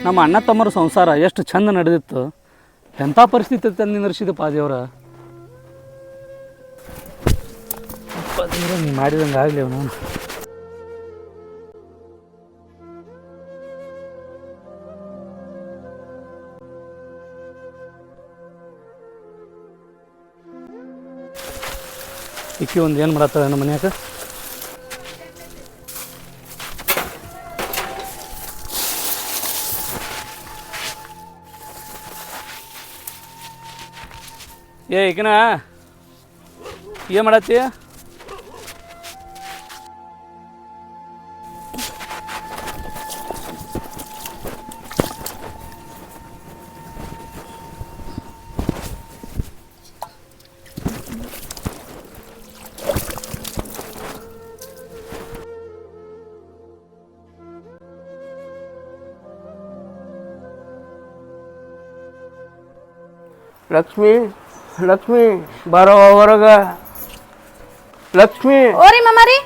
ನಮ್ಮ ಅಣ್ಣ ತಮ್ಮರ ಸಂಸಾರ ಎಷ್ಟು ಚಂದ ನಡೆದಿತ್ತು. ಎಂಥ ಪರಿಸ್ಥಿತಿ ತಂದು ನಿಂದಿರ್ಸಿದಪ್ಪ ದೇವ್ರ. ನೀ ಮಾಡಿದಂಗೆ ಆಗಲಿ ಅವನು. ಇಕ್ಕಿ ಒಂದು ಏನು ಮಾಡತ್ತ ನಮ್ಮ ಮನ್ಯಾಗ. ಈಗಿನ ಏನು ಮಾಡತ್ತಿ? ಲಕ್ಷ್ಮಿ ಲಕ್ಷ್ಮಿ ಬರೋ ಹೊರಗ. ಲಕ್ಷ್ಮಿ ಓರಿ ಮಾಮಾರಿ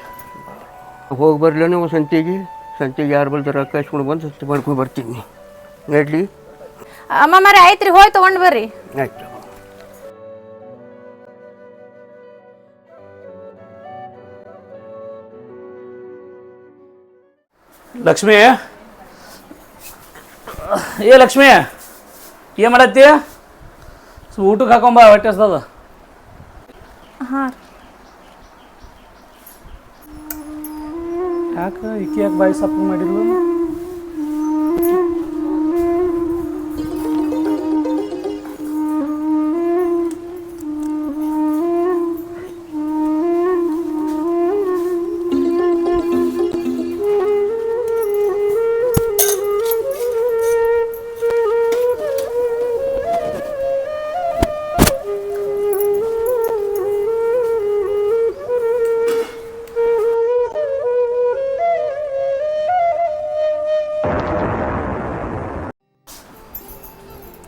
ಹೋಗಿ ಬರ್ಲ ನೀವು ಸಂತಿಗೆ ಯಾರು ಬಲ್ದಾರ ರೊಕ್ಕ ಇಸ್ಕೊಂಡು ಬಂದು ಸಂತಿ ಮಾಡ್ಕೊಂಡು ಬರ್ತೀನಿ. ನಡ್ಲಿ ಮಾಮಾರಿ ಆಯ್ತ್ರಿ, ಹೋಗಿ ತೊಗೊಂಡು ಬರ್ರಿ. ಆಯ್ತು. ಲಕ್ಷ್ಮಿ ಲಕ್ಷ್ಮಿ ಏನು ಮಾಡತ್ತಿ? ಊಟಕ್ಕೆ ಹಾಕೊಂಬ, ಹೊಟ್ಟೆ ಹಸ್ತದ. ಹಾಂ ಯಾಕೆ ಇಕ್ಕಿ ಯಾಕೆ ಬಾಯಿ ಸಪ್ಪು ಮಾಡಿದ್ಲು?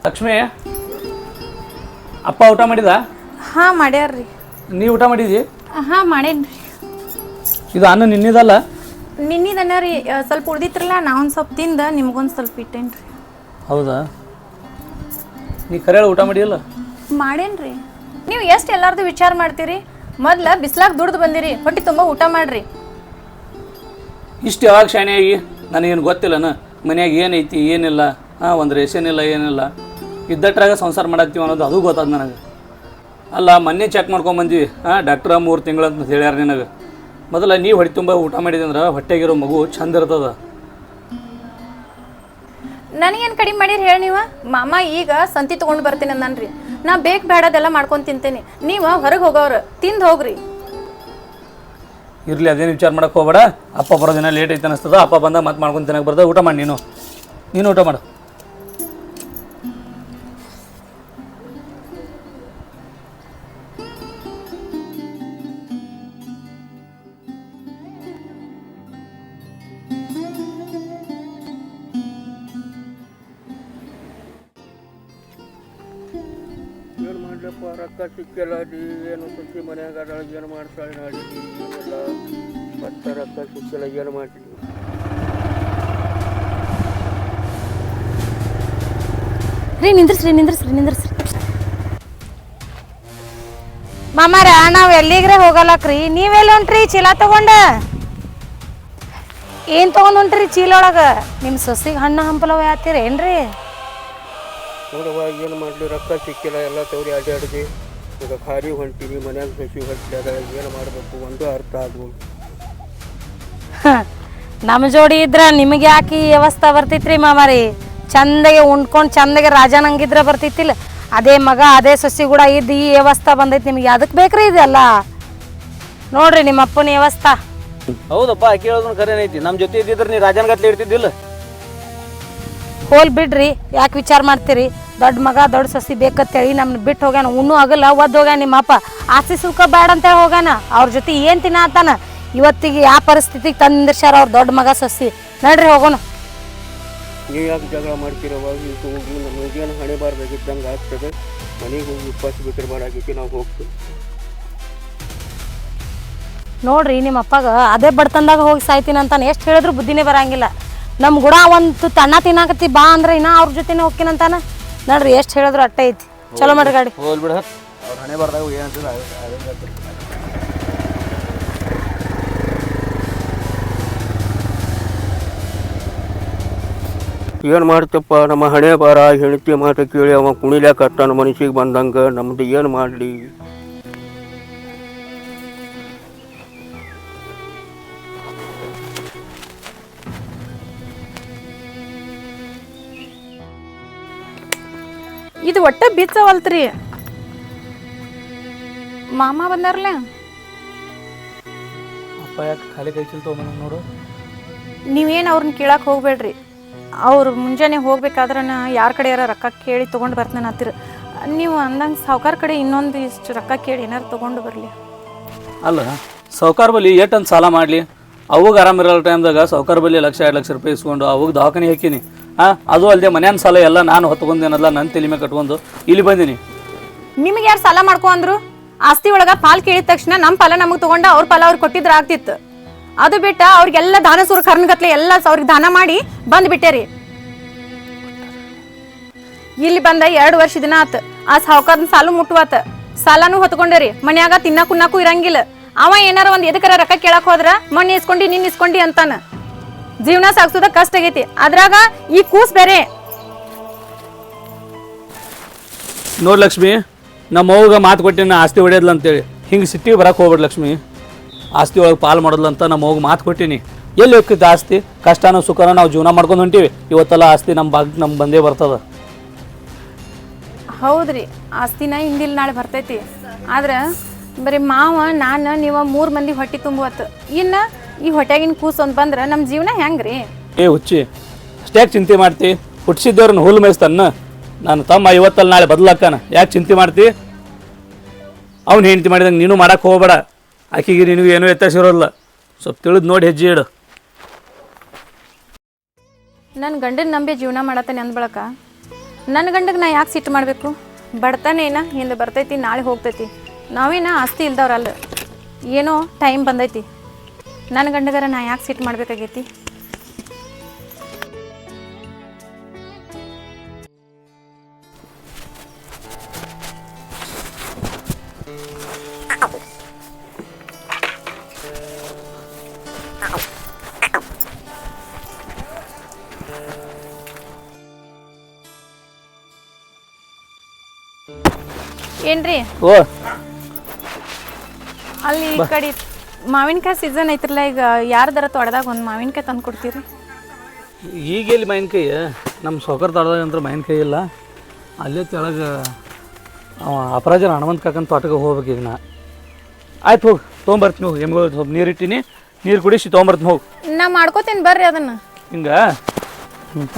ಲಕ್ಷ್ಮಿ ಅಪ್ಪ ಊಟ ಮಾಡಿದ? ಹಾಂ ಮಾಡ್ಯಾರ್ರಿ. ನೀ ಊಟ ಮಾಡಿದಿ? ಹಾಂ ಮಾಡೇನ್ರಿ. ಇದು ಅನ್ನ ನಿನ್ನಿದಲ್ಲ? ನಿನ್ನಿದನ್ನ ರೀ, ಸ್ವಲ್ಪ ಉಳ್ದಿತ್ರಲ್ಲ, ನಾವೊಂದು ಸ್ವಲ್ಪ ತಿಂದ ನಿಮ್ಗೊಂದು ಸ್ವಲ್ಪ ಇಟ್ಟೇನ್ರಿ. ಹೌದಾ? ನೀ ಕರೆಯಲ್ಲ ಊಟ ಮಾಡಿಯಲ್ಲ? ಮಾಡೇನ್ರಿ. ನೀವು ಎಷ್ಟು ಎಲ್ಲಾರ್ದು ವಿಚಾರ ಮಾಡ್ತೀರಿ? ಮೊದ್ಲು ಬಿಸ್ಲಾಗ ದುಡ್ದು ಬಂದಿರಿ, ಹೊಟ್ಟೆ ತುಂಬ ಊಟ ಮಾಡ್ರಿ. ಇಷ್ಟು ಯಾವಾಗ ಶಾಣೆಯಾಗಿ ನನಗೇನು ಗೊತ್ತಿಲ್ಲನ ಮನ್ಯಾಗ ಏನೈತಿ ಏನಿಲ್ಲ. ಒಂದು ರೇಷನ್ ಇಲ್ಲ ಏನಿಲ್ಲ, ಇದ್ದಟ್ರಾಗ ಸಂಸಾರ ಮಾಡತ್ತೀವಿ ಅನ್ನೋದು ಅದು ಗೊತ್ತಾದ ನನಗೆ. ಅಲ್ಲ ಮೊನ್ನೆ ಚೆಕ್ ಮಾಡ್ಕೊಂಬಂದ್ವಿ, ಡಾಕ್ಟ್ರ 3 ತಿಂಗಳು ಅಂತ ಹೇಳ್ಯಾರ ನಿನಗೆ. ಮೊದಲ ನೀವು ಹೊಟ್ಟೆ ತುಂಬ ಊಟ ಮಾಡಿದೆ ಅಂದ್ರೆ ಹೊಟ್ಟೆಗಿರೋ ಮಗು ಚಂದ ಇರ್ತದ. ನನಗೇನು ಕಡಿಮೆ ಮಾಡಿರಿ ಹೇಳಿ ನೀವು? ಮಾಮ ಈಗ ಸಂತಿ ತೊಗೊಂಡು ಬರ್ತೀನಿ ಅಂದನ್ರಿ. ನಾ ಬೇಕು ಬೇಡದೆಲ್ಲ ಮಾಡ್ಕೊಂಡು ತಿಂತೇನೆ, ನೀವು ಹೊರಗೆ ಹೋಗೋರು ತಿಂದು ಹೋಗ್ರಿ. ಇರಲಿ, ಅದೇನು ವಿಚಾರ ಮಾಡಕ್ಕೆ ಹೋಗ್ಬೇಡ. ಅಪ್ಪ ಬರೋದಿನ ಲೇಟ್ ಐತೆ ಅನಿಸ್ತದ. ಅಪ್ಪ ಬಂದಾಗ ಮತ್ತೆ ಮಾಡ್ಕೊಂಡು ತಿನ್ನಕ್ಕೆ ಬರ್ತದೆ. ಊಟ ಮಾಡಿ, ನೀನು ಊಟ ಮಾಡು. ಏನು ಮಾಡ್ಲಪ್ಪ, ರೊಕ್ಕ ಸಿಕ್ಕಿಲ್ಲ. ಏನು ಸುದ್ದಿ ಮನ್ಯಾಗ ಏನು ಮಾಡ್ತಾಳೆ ನಾಡಿದ್ದಿ ಏನಿಲ್ಲ. ಮತ್ತೆ ರೊಕ್ಕ ಸಿಕ್ಕಿಲ್ಲ, ಏನು ಮಾಡ್ತೀವಿ? ರೀ ನಿಂದ್ರಸ್ರಿ. ಮಾಮಾರ ನಾವು ಎಲ್ಲಿಗ್ರೆ ಹೋಗಲ್ಲಕ್ರಿ. ನೀವೆಲ್ಲ ಹೊಂಟ್ರಿ ಚೀಲ ತಗೊಂಡ? ಏನು ತೊಗೊಂಡು ಹೊಂಟ್ರಿ ಚೀಲ ಒಳಗೆ? ನಿಮ್ಮ ಸೊಸಿಗೆ ಹಣ್ಣು ಹಂಪಲವ ಯಾತೀರಿ ಏನ್ರಿ? ನೋಡವ್ವ, ಏನು ಮಾಡಲಿ, ರೊಕ್ಕ ಸಿಕ್ಕಿಲ್ಲ. ಎಲ್ಲ ತವರಿ ಅಡ್ಡಾಡಿದೆ. ಈಗ ಖಾಲಿ ಹೊಂಟೀನಿ, ಮನ್ಯಾಗ ಸಸಿ ಹೊಂಟಿದಾಗ ಏನು ಮಾಡಬೇಕು ಒಂದು ಅರ್ಥ ಆಗ್ಬೋದು. ನಮ್ಮ ಜೋಡಿ ಇದ್ರ ನಿಮಗೆ ಯಾಕೆ ಈ ವ್ಯವಸ್ಥೆ ಬರ್ತೈತ್ರಿ ಮಾಮಾರಿ? ಚಂದಗೆ ಉಂಡ್ಕೊಂಡು ಚಂದಗೆ ರಾಜನಂಗಿದ್ರೆ ಬರ್ತಿತ್ತಿಲ್ಲ. ಅದೇ ಮಗ ಅದೇ ಸೊಸಿ ಕೂಡ ಇದ್ದು ಈ ವ್ಯವಸ್ಥೆ ಬಂದೈತಿ ನಿಮಗೆ. ಅದಕ್ಕೆ ಬೇಕ್ರಿ ಇದೆಲ್ಲ? ನೋಡ್ರಿ ನಿಮ್ಮ ಅಪ್ಪನ ವ್ಯವಸ್ಥೆ. ಹೌದಪ್ಪ, ಕೇಳೋದನ್ನ ಕರೇನೈತಿ. ನಮ್ಮ ಜೊತೆ ಇದ್ದಿದ್ರೆ ನೀ ರಾಜನ ಗಟ್ಲೆ ಇರ್ತಿದ್ದಿಲ್ಲ. ಹೋಲ್ ಬಿಡ್ರಿ, ಯಾಕೆ ವಿಚಾರ ಮಾಡ್ತೀರಿ? ದೊಡ್ಡ ಮಗ ದೊಡ್ಡ ಸೊಸಿ ಬೇಕಂತೇಳಿ ನಮ್ನ ಬಿಟ್ಟು ಹೋಗ್ಯಾನ. ಉಣ್ಣು ಆಗಲ್ಲ ಒದ್ದು ಹೋಗ್ಯಾನ. ನಿಮ್ಮ ಅಪ್ಪ ಆಸ್ತಿ ಸುಲ್ಕ ಬೇಡ ಅಂತೇಳಿ ಹೋಗ್ಯಾನ. ಅವ್ರ ಜೊತೆ ಏನು ತಿನ್ನತಾನ? ಇವತ್ತಿಗೆ ಯಾವ ಪರಿಸ್ಥಿತಿಗೆ ತಂದಿರ್ಸ್ಯಾರ ಅವ್ರ ದೊಡ್ಡ ಮಗ ಸೊಸಿ. ನಡ್ರಿ ಹೋಗೋಣ. ನೀವು ಯಾಕೆ ಜಗಳ ಮಾಡ್ತೀರವ? ಇದು ಹೋಗಿ ನಮಗೇನು ಹಣೆ ಬಾರ್ದಾಗಿದ್ದಂಗೆ ಆಗ್ತದೆ. ಮನೆಗೆ ಹೋಗಿ ಉಪವಾಸ ಬಿಟ್ಟರೆ ಮಾಡಾಕೈತಿ, ನಾವು ಹೋಗ್ತೀವಿ. ನೋಡ್ರಿ ನಿಮ್ಮ ಅಪ್ಪಗ ಅದೇ ಬಡ್ತಂದಾಗ ಹೋಗಿ ಸಾಯ್ತೀನಿ ಅಂತಾನೆ ಎಷ್ಟು ಹೇಳಿದ್ರು ಬುದ್ಧಿನೇ ಬರಂಗಿಲ್ಲ. ನಮ್ಮ ಗುಡ ಒಂದು ತಣ್ಣ ತಿನ್ನಾಕತ್ತಿ ಬಾ ಅಂದ್ರೆ ಇನ್ನ ಅವ್ರ ಜೊತೆನೇ ಹೋಗ್ತೀನಂತಾನ. ನೋಡ್ರಿ ಎಷ್ಟು ಹೇಳಿದ್ರು ಅಟ್ಟ ಐತಿ. ಚಲೋ ಮಾಡ್ರಿ ಗಾಡಿ. ಹೋಲ್ ಬಿಡ ಅವ್ರ ಹಣೆ ಬರ್ದಾಗ ಏನಂತಿಲ್ಲ ಏನು ಮಾಡ್ತಪ್ಪ, ನಮ್ಮ ಹಣೆ ಬಾರ ಹೆಂಡತಿ ಮಾತು ಕೇಳಿ ಅವ ಕುಣಿಲಾಕತ್ತಾನ ಮನಸ್ಸಿಗೆ ಬಂದಂಗೆ. ನಮ್ದು ಏನು ಮಾಡಲಿ? ಇದು ಒಟ್ಟ ಬಿಚ್ಚವಲ್ತ್ರಿ. ಮಾಮ ಬಂದಾರಲ್ಲ. ಅಪ್ಪ ಯಾಕೆ ಖಾಲಿ ಕೈ ಚೀಲ ತೊಗೊಂಬಂದ ನೋಡು. ನೀವೇನು ಅವ್ರನ್ನ ಕೇಳಕ್ಕೆ ಹೋಗ್ಬೇಡ್ರಿ. ಅವ್ರು ಮುಂಜಾನೆ ಹೋಗ್ಬೇಕಾದ್ರೆ ಯಾರ ಕಡೆ ಯಾರ ರೊಕ್ಕ ಕೇಳಿ ತೊಗೊಂಡು ಬರ್ತಾನೆ ಹತ್ತಿರ. ನೀವು ಅಂದಂಗೆ ಸಾವ್ಕಾರ ಕಡೆ ಇನ್ನೊಂದು ಇಷ್ಟು ರೊಕ್ಕ ಕೇಳಿ ಏನಾರು ತೊಗೊಂಡು ಬರಲಿ. ಅಲ್ಲ ಸಾವ್ಕಾರ ಬಲ್ಲಿ ಏಟಂತ ಸಾಲ ಮಾಡಲಿ? ಅವಾಗ ಆರಾಮಿರಲ್ಲ ಟೈಮ್ದಾಗ ಸಾವ್ಕಾರ ಬಲ್ಲಿ 1,00,000-2 ಲಕ್ಷ ರೂಪಾಯಿ ಇಸ್ಕೊಂಡು ಅವಾಗ ದವಾಖಾನೆ ಹಾಕೀನಿ. ಅದು ಅಲ್ಲದೆ ಮನ್ಯಾನ ಸಾಲ ಎಲ್ಲ ನಾನು ಹೊತ್ಕೊಂಡೇನಲ್ಲ, ನನ್ನ ತಲೆ ಮೇಲೆ ಕಟ್ಕೊಂಡು ಇಲ್ಲಿ ಬಂದೀನಿ. ನಿಮಗೆ ಯಾರು ಸಾಲ ಮಾಡ್ಕೊ ಅಂದ್ರು? ಆಸ್ತಿ ಒಳಗೆ ಪಾಲು ಕೇಳಿದ ತಕ್ಷಣ ನಮ್ಮ ಪಾಲ ನಮಗೆ ತೊಗೊಂಡು ಅವ್ರ ಪಾಲ ಅವ್ರಿಗೆ ಕೊಟ್ಟಿದ್ರೆ ಆಗ್ತಿತ್ತು. ಅದು ಬಿಟ್ಟ ಅವ್ರಿಗೆಲ್ಲ ದಾನ ಸುರ ಕರ್ನಗತ್ಲೆ ಎಲ್ಲ ಅವ್ರಿಗೆ ದಾನ ಮಾಡಿ ಬಂದ್ಬಿಟ್ಟೇರಿ. ಇಲ್ಲಿ ಬಂದ 2 ವರ್ಷ ದಿನ ಆತ. ಆ ಸಾವುಕಾರನ ಸಾಲು ಮುಟ್ಟುವಾತ. ಸಾಲಾನು ಹೊತ್ಕೊಂಡೇರಿ. ಮನ್ಯಾಗ ತಿನ್ನಕ್ಕೂ ಇರಂಗಿಲ್ಲ. ಅವ ಏನಾರ ಒಂದು ಎದಕ್ಕರ ರೊಕ್ಕ ಕೇಳಕ್ ಹೋದ್ರ ಮಣ್ಣು ಇಸ್ಕೊಂಡಿ ನಿನ್ನ ಇಸ್ಕೊಂಡಿ ಅಂತಾನ. ಜೀವನ ಸಾಗಿಸೋದ ಕಷ್ಟ ಆಗೈತಿ. ಅದ್ರಾಗ ಈ ಕೂಸ್ ಬೇರೆ. ನೋಡಿ ಲಕ್ಷ್ಮಿ, ನಮ್ಮ ಅವ್ಗ ಮಾತು ಕೊಟ್ಟಿನ ಆಸ್ತಿ ಹೊಡೆಯದ್ಲ ಅಂತೇಳಿ ಹಿಂಗೆ ಸಿಟ್ಟಿಗೆ ಬರಕ್ಕೆ ಹೋಗ್ಬೇಡ ಲಕ್ಷ್ಮಿ. ಆಸ್ತಿ ಒಳಗೆ ಪಾಲು ಮಾಡೋದ್ಲ ಅಂತ ನಮ್ಮ ಅವ್ಗೆ ಮಾತು ಕೊಟ್ಟಿನಿ. ಎಲ್ಲಿ ಹೋಗ್ತಿದ್ದ ಆಸ್ತಿ? ಕಷ್ಟನೋ ಸುಖನೋ ನಾವು ಜೀವನ ಮಾಡ್ಕೊಂಡು ಹೊಂಟೀವಿ. ಇವತ್ತೆಲ್ಲ ಆಸ್ತಿ ನಮ್ಮ ಭಾಗಕ್ಕೆ ನಮ್ಗೆ ಬಂದೇ ಬರ್ತದ. ಹೌದ್ರಿ, ಆಸ್ತಿನ ಹಿಂದಿಲ್ ನಾಳೆ ಬರ್ತೈತಿ. ಆದ್ರೆ ಬರೀ ಮಾವ ನಾನು ನೀವು 3 ಮಂದಿ ಹೊಟ್ಟೆ ತುಂಬುವತ್ತು. ಇನ್ನು ಈ ಹೊಟ್ಯಾಗಿನ ಕೂಸು ಅಂತ ಬಂದ್ರೆ ನಮ್ಮ ಜೀವನ ಹೆಂಗ್ರಿ? ಹುಚ್ಚಿ, ಅಷ್ಟ್ಯಾಕೆ ಚಿಂತೆ ಮಾಡ್ತಿ? ಹುಟ್ಟಿಸಿದ್ದವ್ರನ್ನ ಹುಲ್ಲು ಮೇಯಿಸ್ತಾನ. ನಾನು ತಮ್ಮ ಇವತ್ತಲ್ಲಿ ನಾಳೆ ಬದಲಾಕನ. ಯಾಕೆ ಚಿಂತೆ ಮಾಡ್ತಿ? ಅವ್ನು ಹೆಂಡತಿ ಮಾಡಿದಂಗೆ ನೀನು ಮಾಡಕ್ಕೆ ಹೋಗ್ಬೇಡ. ಆಕಿಗೆ ನಿನಗೂ ಏನೂ ವ್ಯತ್ಯಾಸ ಇರೋಲ್ಲ. ಸ್ವಲ್ಪ ತಿಳಿದು ನೋಡಿ ಹೆಜ್ಜೆ ಇಡು. ನನ್ನ ಗಂಡನ ನಂಬಿ ಜೀವನ ಮಾಡತ್ತೇನೆ ಅಂದ ಬಳಕ ನನ್ನ ಗಂಡಗೆ ನಾ ಯಾಕೆ ಸಿಟ್ಟು ಮಾಡಬೇಕು? ಬಡತನೇನ ಹಿಂದೆ ಬರ್ತೈತಿ, ನಾಳೆ ಹೋಗ್ತೈತಿ. ನಾವೇನ ಆಸ್ತಿ ಇಲ್ದವ್ರಲ್ಲ. ಏನೋ ಟೈಮ್ ಬಂದೈತಿ. ನನ್ನ ಗಂಡಗರ ನಾ ಯಾಕೆ ಸಿಟ್ಟು ಮಾಡಬೇಕಾಗೈತಿ? ಏನ್ರಿ ಓ, ಅಲ್ಲಿ ಈ ಕಡೆ ಮಾವಿನಕಾಯಿ ಸೀಸನ್ ಐತ್ರಲ್ಲ, ಈಗ ಯಾರ್ದಾರ ತೊಡೆದಾಗ ಒಂದು ಮಾವಿನಕಾಯಿ ತಂದು ಕೊಡ್ತೀರಿ? ಈಗ ಎಲ್ಲಿ ಮಾವಿನಕಾಯಿ? ನಮ್ಮ ಸೊಕರ್ ತೋಟದಾಗ ಅಂದ್ರೆ ಮಾವಿನಕಾಯಿ ಇಲ್ಲ. ಅಲ್ಲೇ ತೆಳಗೆ ಅವ ಅಪರಾಜನ ಹನುಮಂತ ಕಾಕನ ತೋಟಕ್ಕೆ ಹೋಗ್ಬೇಕು ಈಗ ನಾ. ಆಯ್ತು ಹೋಗಿ ತೊಗೊಂಬರ್ತೀನಿ. ಹೋಗಿ ಎಮ್ಗೆ ಸ್ವಲ್ಪ ನೀರು ಇಟ್ಟಿನಿ, ನೀರು ಕುಡಿಸಿ ತೊಗೊಂಬರ್ತೀನಿ. ಹೋಗಿ ನಾ ಮಾಡ್ಕೋತೀನಿ ಬರ್ರಿ ಅದನ್ನ. ಹಿಂಗೆ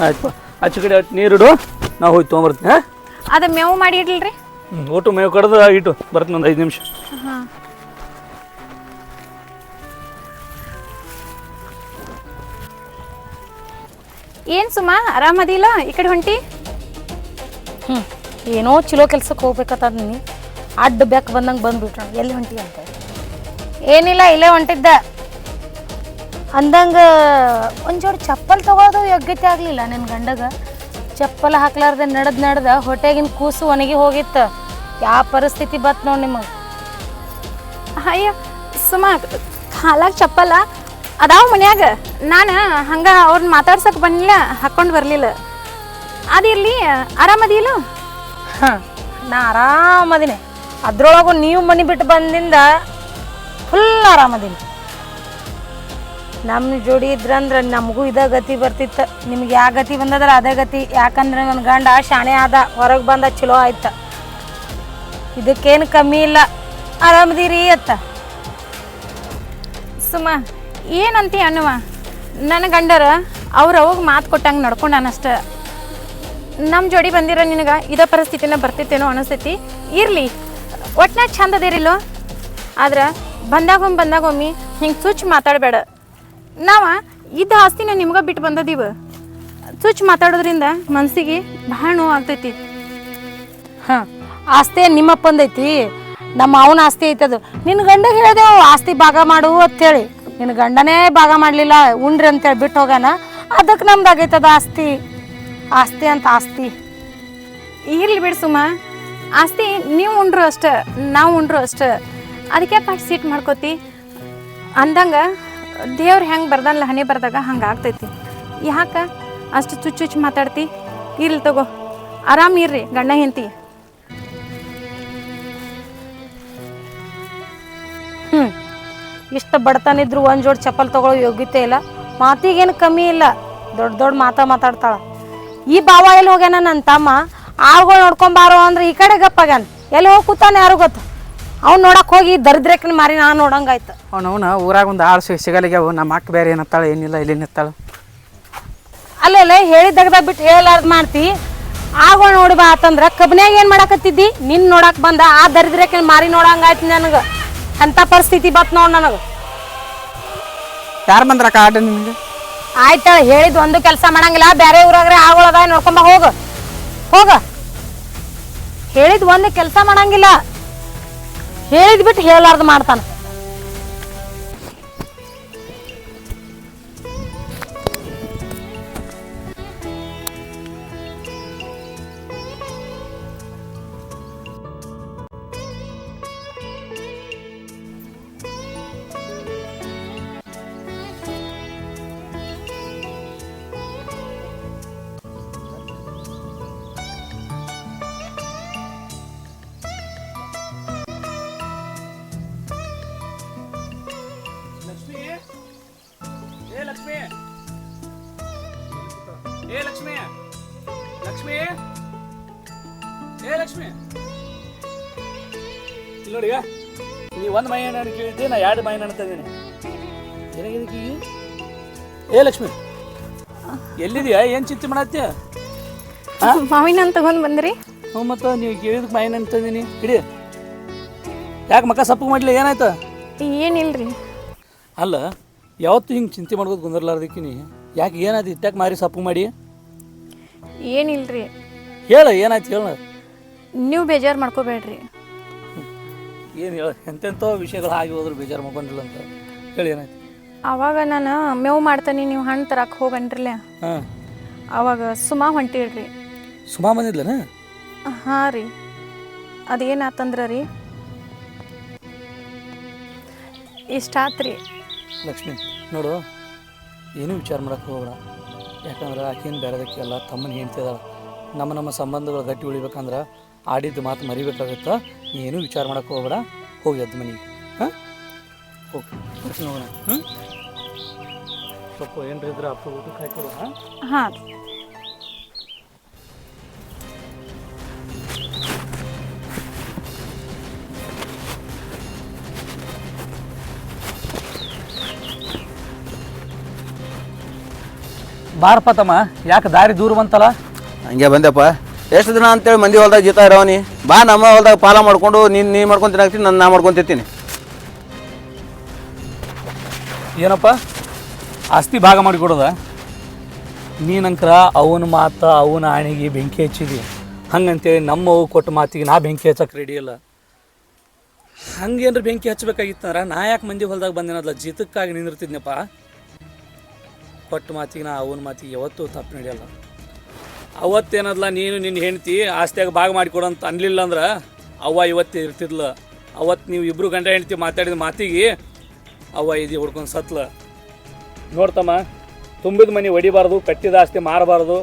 ಆಯ್ತು. ಆಚೆ ಕಡೆ ನೀರಿಡು, ನಾ ಹೋಗಿ ತೊಗೊಂಬರ್ತೀನಿ. ಹಾಂ, ಅದ ಮೇವು ಮಾಡಿ ಇಡ್ಲ್ರಿ. ಒಟ್ಟು ಮೇವು ಕಡ್ದು ಇಟ್ಟು ಬರ್ತೀನಿ ಒಂದು 5 ನಿಮಿಷ. ಹಾಂ, ಏನು ಸುಮಾ ಆರಾಮದಿಲ್ಲ? ಈ ಕಡೆ ಹೊಂಟಿ? ಏನೋ ಚಲೋ ಕೆಲ್ಸಕ್ಕೆ ಹೋಗ್ಬೇಕತ್ತ ನೀ ಅಡ್ಡ ಬೆಕ್ ಬಂದಂಗೆ ಬಂದ್ಬಿಟ್ರ. ಎಲ್ಲಿ ಹೊಂಟಿ ಅಂತ? ಏನಿಲ್ಲ, ಇಲ್ಲೇ ಹೊಂಟಿದ್ದ. ಅಂದಂಗೆ ಒಂದು ಜೋಡಿ ಚಪ್ಪಲ್ ತಗೋದು ಯೋಗ್ಯತೆ ಆಗಲಿಲ್ಲ ನನ್ನ ಗಂಡಗ. ಚಪ್ಪಲ್ ಹಾಕ್ಲಾರ್ದೆ ನಡೆದ ಹೊಟ್ಟೆಗಿನ ಕೂಸು ಒಣಗಿ ಹೋಗಿತ್ತು. ಯಾವ ಪರಿಸ್ಥಿತಿ ಬತ್ತು ನೋಡಿ ನಿಮಗೆ. ಅಯ್ಯ ಸುಮಾ, ಕಾಲಾಗ ಚಪ್ಪಲ್ಲ ಅದಾವ ಮನ್ಯಾಗ. ನಾನು ಹಂಗೆ ಅವ್ರನ್ನ ಮಾತಾಡ್ಸಕ್ಕೆ ಬಂದಿಲ್ಲ, ಹಾಕ್ಕೊಂಡು ಬರಲಿಲ್ಲ. ಅದಿರಲಿ, ಆರಾಮದಿಲ್ಲ? ಹಾಂ, ನಾ ಆರಾಮದೀನಿ. ಅದ್ರೊಳಗು ನೀವು ಮನೆ ಬಿಟ್ಟು ಬಂದಿಂದ ಫುಲ್ ಆರಾಮದೀನಿ. ನಮ್ಮ ಜೋಡಿ ಇದ್ರಂದ್ರೆ ನಮಗೂ ಇದೇ ಗತಿ ಬರ್ತಿತ್ತು. ನಿಮ್ಗೆ ಯಾವ ಗತಿ ಬಂದದ್ರ ಅದೇ ಗತಿ. ಯಾಕಂದ್ರೆ ನನ್ನ ಗಂಡ ಶಾಣೆ ಆದ, ಹೊರಗೆ ಬಂದ ಚಲೋ ಆಯ್ತು. ಇದಕ್ಕೇನು ಕಮ್ಮಿ ಇಲ್ಲ. ಆರಾಮದಿರಿ ಅತ್ತ. ಸುಮ್ಮ ಏನಂತಿ ಅನ್ನುವ? ನನ್ನ ಗಂಡರ ಅವ್ರು ಅವಾಗ ಮಾತು ಕೊಟ್ಟಂಗೆ ನಡ್ಕೊಂಡಾನಷ್ಟ. ನಮ್ಮ ಜೋಡಿ ಬಂದಿರೋ ನಿನಗೆ ಇದೇ ಪರಿಸ್ಥಿತಿನ ಬರ್ತೈತೇನೋ ಅನಿಸ್ತೈತಿ. ಇರಲಿ, ಒಟ್ನಾಗ ಚಂದ ಅದೇರಿಲ್ಲೋ. ಆದ್ರೆ ಬಂದಾಗೊಮ್ಮೆ ಹಿಂಗೆ ಚುಚ್ಚು ಮಾತಾಡಬೇಡ. ನಾವು ಇದ್ದ ಆಸ್ತಿನ ನಿಮ್ಗೆ ಬಿಟ್ಟು ಬಂದದೀವ. ಚುಚ್ಚು ಮಾತಾಡೋದ್ರಿಂದ ಮನಸ್ಸಿಗೆ ಭಾಳ ನೋವು ಆಗ್ತೈತಿ. ಹಾಂ, ಆಸ್ತಿ ನಿಮ್ಮಪ್ಪಂದೈತಿ, ನಮ್ಮ ಅವನ ಆಸ್ತಿ ಐತದು. ನಿನ್ನ ಗಂಡಗೆ ಹೇಳಿದೆವು ಆಸ್ತಿ ಭಾಗ ಮಾಡು ಅಂತೇಳಿ. ನಿನ್ನ ಗಂಡನೇ ಭಾಗ ಮಾಡಲಿಲ್ಲ, ಉಂಡ್ರಿ ಅಂತೇಳಿ ಬಿಟ್ಟು ಹೋಗಾನ. ಅದಕ್ಕೆ ನಮ್ದು ಆಗೈತದ ಆಸ್ತಿ ಆಸ್ತಿ ಅಂತ ಆಸ್ತಿ. ಇರ್ಲಿ ಬಿಡು ಸುಮ್ಮ, ಆಸ್ತಿ ನೀವು ಉಂಡ್ರು ಅಷ್ಟ, ನಾವು ಉಂಡ್ರು ಅಷ್ಟ, ಅದಕ್ಕೆ ಪಾಟ್ ಸೀಟ್ ಮಾಡ್ಕೋತಿ ಅಂದಂಗ ದೇವ್ರು ಹೆಂಗೆ ಬರ್ದಲ್ಲ ಹಣೆ ಬರ್ದಾಗ ಹಂಗೆ ಆಗ್ತೈತಿ. ಯಾಕೆ ಅಷ್ಟು ಚುಚ್ಚು ಮಾತಾಡ್ತಿ? ಇರ್ಲಿ ತಗೋ, ಆರಾಮ್ ಇರ್ರಿ ಗಂಡ ಹೆಂಡತಿ. ಇಷ್ಟು ಬಡತನಿದ್ರು ಒಂದು ಜೋಡಿ ಚಪ್ಪಲ್ ತಗೊಳ್ಳೋ ಯೋಗ್ಯತೆ ಇಲ್ಲ, ಮಾತಿಗೇನು ಕಮ್ಮಿ ಇಲ್ಲ, ದೊಡ್ಡ ದೊಡ್ಡ ಮಾತಾಡ್ತಾಳ. ಈ ಬಾವ ಎಲ್ಲಿ ಹೋಗ್ಯಾನ ನನ್ನ ತಮ್ಮ, ಆಳ್ಗಳು ನೋಡ್ಕೊಂಬಾರೋ ಅಂದ್ರೆ ಈ ಕಡೆ ಗಪ್ಪಾಗ್ಯಾನ, ಎಲ್ಲಿ ಹೋಗಿ ಕೂತಾನೆ ಯಾರು ಗೊತ್ತು. ಅವ್ನು ನೋಡಕ್ಕೆ ಹೋಗಿ ದರಿದ್ರಕ್ಕೆ ಮಾರಿ ನಾನು ನೋಡಂಗಾಯ್ತು. ಅವನವನ ಊರಾಗ ಒಂದು ಆಳು ಸಿಗಲಿಗ್ಯಾವು. ನಮ್ಮ ಅಕ್ಕ ಬೇರೆ ಏನತ್ತಾಳ ಏನಿಲ್ಲ, ಇಲ್ಲಿ ನಿತ್ತಾಳು. ಅಲ್ಲಲ್ಲ ಹೇಳಿದಾಗ ಬಿಟ್ಟು ಹೇಳಲಾರ್ದು ಮಾಡ್ತಿ. ಆಳ್ಗಳು ನೋಡಿ ಬಾ ಆತಂದ್ರೆ ಕಬ್ನ್ಯಾಗ ಏನು ಮಾಡಾಕತ್ತಿದ್ದಿ? ನಿನ್ನ ನೋಡಕ್ಕೆ ಬಂದ ಆ ದರಿದ್ರಕ್ಕೆ ಮಾರಿ ನೋಡಂಗಾಯ್ತು ನನಗೆ. ಅಂಥ ಪರಿಸ್ಥಿತಿ ಬತ್ ನೋಡಿ ನನಗೆ. ಯಾರು ಬಂದ್ರಕ್ಕ ಆಟ ನಿನಗೆ? ಆಯ್ತು ಹೇಳಿದ್ ಒಂದು ಕೆಲಸ ಮಾಡಂಗಿಲ್ಲ, ಬೇರೆ ಊರಾಗ್ರೆ ಆಳ್ಗಳದ ನೋಡ್ಕೊಂಬ ಹೋಗ ಹೋಗ. ಹೇಳಿದ್ ಒಂದು ಕೆಲಸ ಮಾಡಂಗಿಲ್ಲ, ಹೇಳಿದ್ ಬಿಟ್ಟು ಹೇಳಲಾರ್ದು ಮಾಡ್ತಾನ. ನೋಡಿ, ನೀವು ಒಂದು ಮೈ ಹಣ್ಣು ಕೇಳಿದ್ದೆ, ನಾ 2 ಮೈ ಹಣ್ಣು ತಂದೀನಿ. ಏನಾಗಿದೆ ಈಗ? ಏ ಲಕ್ಷ್ಮಿ, ಎಲ್ಲಿದೆಯಾ? ಏನು ಚಿಂತೆ ಮಾಡತ್ತೀಯ? ಮಾವಿನ ಹಣ್ಣು ತಗೊಂಡ್ ಬಂದ್ರಿ? ಹ್ಞೂ, ಮತ್ತು ನೀವು ಕೇಳಿದಕ್ಕೆ ಮೈ ಹಣ್ಣು ತಂದೀನಿ. ಹಿಡಿ. ಯಾಕೆ ಮಕ್ಕ ಸಪ್ಪು ಮಾಡಲಿ? ಏನಾಯ್ತು? ಏನಿಲ್ರಿ. ಅಲ್ಲ, ಯಾವತ್ತು ಹಿಂಗೆ ಚಿಂತೆ ಮಾಡ್ಬೋದು ಕುಂದರ್ಲಾರ್ದಕ್ಕಿನಿ. ಯಾಕೆ ಏನಾಯ್ತು? ಇಟ್ಟಾಕೆ ಮಾರಿ ಸಪ್ಪು ಮಾಡಿ? ಏನಿಲ್ರಿ. ಹೇಳ, ಏನಾಯ್ತು ಹೇಳ. ನೀವು ಬೇಜಾರು ಮಾಡ್ಕೋಬೇಡ್ರಿ. ಏನು ಹೇಳ, ಎಂತೆಂಥ ವಿಷಯಗಳು ಆಗಿ ಹೋದ್ರು ಬೇಜಾರು ಮಾಡ್ಕೊಂಡಿಲ್ಲ ಅಂತ ಹೇಳಿ. ಏನಾಯ್ತು? ಅವಾಗ ನಾನು ಮೇವು ಮಾಡ್ತಾನೆ, ನೀವು ಹಣ್ಣು ತರಕ್ಕೆ ಹೋಗನ್ರಲ್ಲ. ಹಾಂ, ಅವಾಗ ಸುಮಾ ಹೊಂಟಿಡ್ರಿ. ಸುಮಾ ಬಂದಿದ್ಲನ? ಹಾಂ ರೀ. ಅದೇನಾತಂದ್ರೆ ರೀ, ಇಷ್ಟಾತ್ರಿ. ಲಕ್ಷ್ಮಿ ನೋಡು, ಏನೂ ವಿಚಾರ ಮಾಡೋಕ್ಕೆ ಹೋಗೋಣ. ಯಾಕಂದ್ರೆ ಆಕೇನು ಬೇರೆದಕ್ಕೆ ಎಲ್ಲ ತಮ್ಮನ ಹೇಳ್ತಿದ್ದಾಳೆ. ನಮ್ಮ ಸಂಬಂಧಗಳು ಗಟ್ಟಿ ಉಳಿಬೇಕಂದ್ರೆ ಆಡಿದ್ದು ಮಾತು ಮರಿಬೇಕಾಗುತ್ತಾ. ಏನೂ ವಿಚಾರ ಮಾಡೋಕ್ಕೆ ಹೋಗೋಣ. ಹೋಗಿ ಎದ್ದು ಮನೆಗೆ. ಹಾಂ, ಹೋಗಿ ನೋಡೋಣ. ಸ್ವಲ್ಪ ಏನ್ರ ಇದ್ರೆ ಅಪ್ಪ ಊಟಕ್ಕೆ ಹಾಕಿಡು. ಹಾಂ. ಬಾರಪ್ಪ ತಮ್ಮ, ಯಾಕೆ ದಾರಿ ದೂರ ಬಂತಲ್ಲ? ಹಂಗೆ ಬಂದೆಪ್ಪ. ಎಷ್ಟು ದಿನ ಅಂತೇಳಿ ಮಂದಿ ಹೊಲ್ದಾಗ ಜೀತ ಇರೋನಿ. ಬಾ, ನಮ್ಮ ಹೊಲ್ದಾಗ ಪಾಲ ಮಾಡ್ಕೊಂಡು ನೀ ಮಾಡ್ಕೊಂಡು ತಿನ್ನಾಕ್ತೀನಿ, ನಾ ಮಾಡ್ಕೊಂಡು ತಿಂತೀನಿ. ಏನಪ್ಪ ಆಸ್ತಿ ಭಾಗ ಮಾಡಿಕೊಡೋದ? ನೀನಂಕರ ಅವನ ಮಾತು ಅವನ ಆಣೆಗೆ ಬೆಂಕಿ ಹಚ್ಚಿದಿ. ಹಂಗಂತೇಳಿ ನಮ್ಮವು ಕೊಟ್ಟ ಮಾತಿಗೆ ನಾ ಬೆಂಕಿ ಹಚ್ಚಕ್ಕೆ ರೆಡಿ ಇಲ್ಲ. ಹಂಗೇನ್ರ ಬೆಂಕಿ ಹಚ್ಚಬೇಕಾಗಿತ್ತಂದ್ರೆ ನಾ ಯಾಕೆ ಮಂದಿ ಹೊಲ್ದಾಗ ಬಂದೇನಲ್ಲ, ಜೀತಕ್ಕಾಗಿ ನಿಂದಿರ್ತಿದ್ನಪ್ಪ. ಕೊಟ್ಟ ಮಾತಿಗೆ ನಾ ಅವನ ಮಾತಿಗೆ ಯಾವತ್ತೂ ತಪ್ಪು ನಡೆಯಲ್ಲ. ಅವತ್ತೇನದ್ಲ, ನೀನು ನಿನ್ನ ಹೆಂಡ್ತಿ ಆಸ್ತಿಯಾಗ ಭಾಗ ಮಾಡಿಕೊಡಂತ ಅನ್ಲಿಲ್ಲ ಅಂದ್ರೆ ಅವ್ವ ಇವತ್ತೇ ಇರ್ತಿದ್ಲ. ಅವತ್ತು ನೀವು ಇಬ್ಬರು ಗಂಡ ಹೆಂಡ್ತಿ ಮಾತಾಡಿದ ಮಾತಿಗೆ ಅವ್ವ ಇದು ಹುಡ್ಕೊಂಡು ಸತ್ಲ. ನೋಡ್ತಮ್ಮ, ತುಂಬಿದ ಮನೆ ಹೊಡಿಬಾರ್ದು, ಕಟ್ಟಿದ ಆಸ್ತಿ ಮಾರಬಾರ್ದು,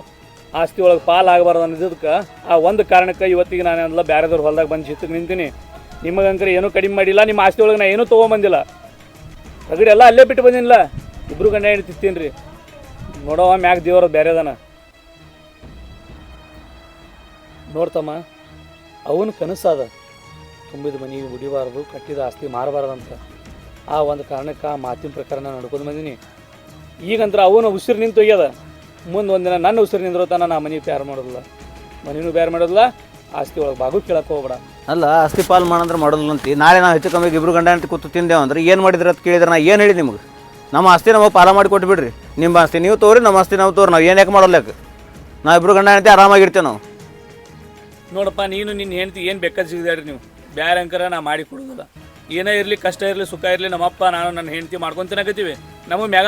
ಆಸ್ತಿ ಒಳಗೆ ಪಾಲು ಆಗಬಾರ್ದು ಅನ್ನೋದಕ್ಕೆ ಆ ಒಂದು ಕಾರಣಕ್ಕೆ ಇವತ್ತಿಗೆ ನಾನೆಲ್ಲ ಬೇರೆದವ್ರ ಹೊಲ್ದಾಗ ಬಂದು ಜಿತ್ತಕ್ಕೆ ನಿಂತೀನಿ. ನಿಮಗಂಕರೆ ಏನೂ ಕಡಿಮೆ ಮಾಡಿಲ್ಲ, ನಿಮ್ಮ ಆಸ್ತಿ ಒಳಗೆ ನಾ ಏನೂ ತೊಗೊಂಬಂದಿಲ್ಲ. ರಗಡಿ ಎಲ್ಲ ಅಲ್ಲೇ ಬಿಟ್ಟು ಬಂದಿಲ್ಲ. ಇಬ್ಬರು ಗಂಡ ಹೆಂಡ್ತಿ ತಿತ್ತೀನಿ ರೀ. ನೋಡವ ಮ್ಯಾಗ ದೇವ್ರ ಬೇರೆದನ. ನೋಡ್ತಮ್ಮ, ಅವನ ಕನಸಾದ ತುಂಬಿದ ಮನೆ ಹೊಡಿಬಾರ್ದು, ಕಟ್ಟಿದ ಆಸ್ತಿ ಮಾರಬಾರ್ದಂತ. ಆ ಒಂದು ಕಾರಣಕ್ಕೆ ಆ ಮಾತಿನ ಪ್ರಕಾರ ನಾನು ನಡ್ಕೊಂಡು ಬಂದೀನಿ. ಈಗಂದ್ರೆ ಅವನು ಉಸಿರು ನಿಂತು ಹೋಗ್ಯದ. ಮುಂದೆ ಒಂದಿನ ನನ್ನ ಉಸಿರು ನಿಂದ್ರೋ ತನ ನಾ ಮನೆ ಬ್ಯಾರು ಮಾಡೋದಿಲ್ಲ, ಮನೆಯೂ ಬ್ಯಾರು ಮಾಡೋದಿಲ್ಲ, ಆಸ್ತಿ ಒಳಗೆ ಬಾಗು ಕೇಳಕ್ಕೆ ಹೋಗ್ಬೇಡ. ಅಲ್ಲ, ಆಸ್ತಿ ಪಾಲು ಮಾಡಂದ್ರೆ ಮಾಡೋದಿಲ್ಲ ಅಂತಿ. ನಾಳೆ ನಾವು ಹೆಚ್ಚು ಕಮ್ಮಿ ಇಬ್ಬರು ಗಂಡ ಅಂತ ಕೂತು ತಿಂದೇವು ಅಂದ್ರೆ ಏನು ಮಾಡಿದ್ರೆ ಅಂತ ಕೇಳಿದ್ರೆ ನಾ ಏನು ಹೇಳಿ ನಿಮ್ಗೆ? ನಮ್ಮ ಆಸ್ತಿ ನಮಗೆ ಪಾಲ ಮಾಡಿ ಕೊಟ್ಟು ಬಿಡ್ರಿ. ನಿಮ್ಮ ಆಸ್ತಿ ನೀವು ತೋರಿ, ನಮ್ಮ ಆಸ್ತಿ ನಾವು ತೋರಿ. ನಾವು ಏನು ಯಾಕೆ ಮಾಡೋಲ್ಲ? ನಾವು ಇಬ್ಬರು ಗಂಡ ಅಂತ ಆರಾಮಾಗಿರ್ತೇವೆ ನಾವು. ನೋಡಪ್ಪ, ನೀನು ನಿನ್ನ ಹೆಂಡ್ತಿ ಏನು ಬೇಕಾದ ಸಿಗಿದಾಡ್ರಿ ನೀವು. ಬ್ಯಾರೆ ಅಂಕರ ನಾ ಮಾಡಿ ಕೊಡೋದಿಲ್ಲ. ಏನೇ ಇರಲಿ, ಕಷ್ಟ ಇರಲಿ, ಸುಖ ಇರಲಿ, ನಮ್ಮಪ್ಪ ನಾನು ನನ್ನ ಹೆಂಡ್ತಿ ಮಾಡ್ಕೊಂಡು ತಿನ್ನಕತ್ತೀವಿ. ನಮಗೆ ಮ್ಯಾಗ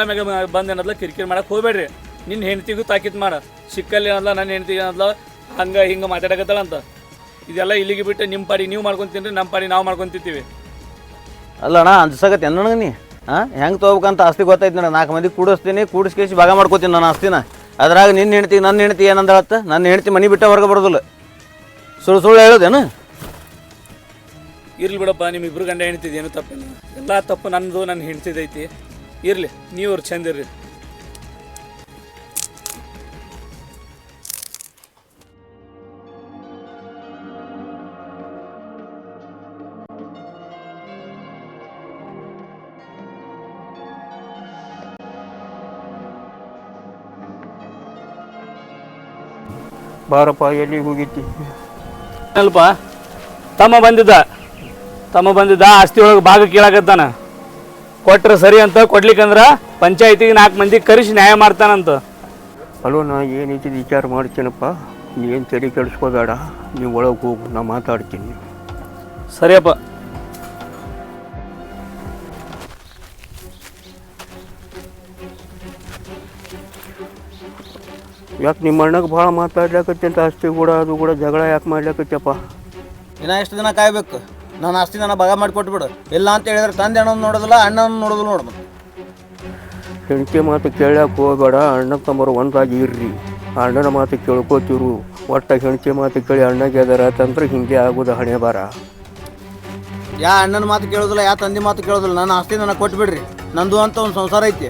ಬಂದು ಏನದ್ಲ ಕಿರಿಕಿರಿ ಮಾಡಕ್ಕೆ ಹೋಗ್ಬೇಡ್ರಿ. ನಿನ್ನ ಹೆಂಡ್ತಿಗೂ ತಾಕೀತು ಮಾಡ. ಸಿಕ್ಕಲ್ಲಿ ಅನ್ನಲ್ಲ ನನ್ನ ಹೆಂಡ್ತಿಗೆ ಅನ್ನಲ್ಲ ಹಂಗೆ ಹಿಂಗೆ ಮಾತಾಡಕತ್ತಲ್ಲ ಅಂತ. ಇದೆಲ್ಲ ಇಲ್ಲಿಗೆ ಬಿಟ್ಟು ನಿಮ್ಮ ಪಾಡಿ ನೀವು ಮಾಡ್ಕೊತೀನಿ, ನಮ್ಮ ಪಾಡಿ ನಾವು ಮಾಡ್ಕೊತಿರ್ತೀವಿ. ಅಲ್ಲ ಅಣ್ಣ ಅನ್ಸಕತ್ತೆ ನನಗೆ ನೀ ಹೆಂಗೆ ತೊಗೋಬೇಕಂತ ಆಸ್ತಿ ಗೊತ್ತೈತೆ ನನಗೆ. 4 ಮಂದಿ ಕೂಡಿಸ್ತೀನಿ, ಕೂಡಿಸ್ಕೇಸಿ ಭಾಗ ಮಾಡ್ಕೋತೀನಿ ನನ್ನ ಆಸ್ತಿನ. ಅದ್ರಾಗ ನಿನ್ನ ಹೆಂಡ್ತಿ ನನ್ನ ಹೆಂಡ್ತಿ ಏನಂದಳತ್ತ? ನನ್ನ ಹೆಂಡ್ತಿ ಮನೆ ಬಿಟ್ಟ ಹೊರಗೆ ಬರೋದಿಲ್ಲ. ಸುಳ್ಳು ಹೇಳೋದೇನು? ಇರ್ಲಿ ಬಿಡಪ್ಪ, ನಿಮ್ಮಿಬ್ರು ಗಂಡ ಹೆಣ್ತಿದ್ದು ಏನು ತಪ್ಪಿಲ್ಲ. ಎಲ್ಲ ತಪ್ಪು ನನ್ನದು, ನನ್ನ ಹೆಣ್ತಿದೈತಿ. ಇರಲಿ, ನೀವು ಅವ್ರು ಚಂದ ಇರ್ರಿ. ಬಾರಪ್ಪ, ಎಲ್ಲಿಗೆ ಹೋಗಿದ್ದಿ? ಅಲ್ಪ ತಮ್ಮ ಬಂದಿದ್ದ ಆಸ್ತಿ ಒಳಗೆ ಭಾಗ ಕೇಳಾಕತ್ತಾನ. ಕೊಟ್ರೆ ಸರಿ ಅಂತ, ಕೊಡ್ಲಿಕ್ಕಂದ್ರ ಪಂಚಾಯತಿಗೆ 4 ಮಂದಿ ಕರೆಸಿ ನ್ಯಾಯ ಮಾಡ್ತಾನಂತ. ಅಲೋ, ನಾ ಏನೈತಿ ವಿಚಾರ ಮಾಡ್ತೀನಪ್ಪ. ಏನು ತಲೆ ಕೆಡಿಸ್ಕೋಬೇಡ, ನೀವು ಒಳಗೆ ಹೋಗು, ನಾ ಮಾತಾಡ್ತೀನಿ. ಸರಿಯಪ್ಪ. ಯಾಕೆ ನಿಮ್ಮ ಅಣ್ಣಗೆ ಭಾಳ ಮಾತಾಡ್ಲಾಕತ್ತಿ ಅಂತ ಆಸ್ತಿ ಕೂಡ ಅದು ಕೂಡ ಜಗಳ ಯಾಕೆ ಮಾಡ್ಲಾಕತ್ತಪ್ಪ? ಇನ್ನು ಎಷ್ಟು ದಿನ ಕಾಯ್ಬೇಕು? ನನ್ನ ಆಸ್ತಿ ನಾನು ಭಾಗ ಮಾಡಿ ಕೊಟ್ಬಿಡು. ಇಲ್ಲ ಅಂತ ಹೇಳಿದ್ರೆ ತಂದೆ ಅಣ್ಣನ ನೋಡೋದಿಲ್ಲ, ಅಣ್ಣನ ನೋಡೋದಿಲ್ಲ. ನೋಡ್ಬೇಕು ಹೆಂಡತಿ ಮಾತು ಕೇಳಕ್ಕೆ ಹೋಗಬೇಡ. ಅಣ್ಣ ತಮ್ಮರು ಒಂದಾಗಿ ಇರ್ರಿ. ಅಣ್ಣನ ಮಾತು ಕೇಳ್ಕೋತಿರು. ಒಟ್ಟ ಹೆಂಡತಿ ಮಾತು ಕೇಳಿ ಅಣ್ಣಗೆ ಅದರ ತಂದ್ರೆ ಹಿಂಗೆ ಆಗೋದು ಹಣೆ ಬಾರ. ಯಾ ಅಣ್ಣನ ಮಾತು ಕೇಳೋದಿಲ್ಲ, ಯಾ ತಂದೆ ಮಾತು ಕೇಳೋದಿಲ್ಲ. ನನ್ನ ಆಸ್ತಿ ನನಗೆ ಕೊಟ್ಬಿಡ್ರಿ. ನಂದು ಅಂತ ಒಂದು ಸಂಸಾರ ಐತಿ.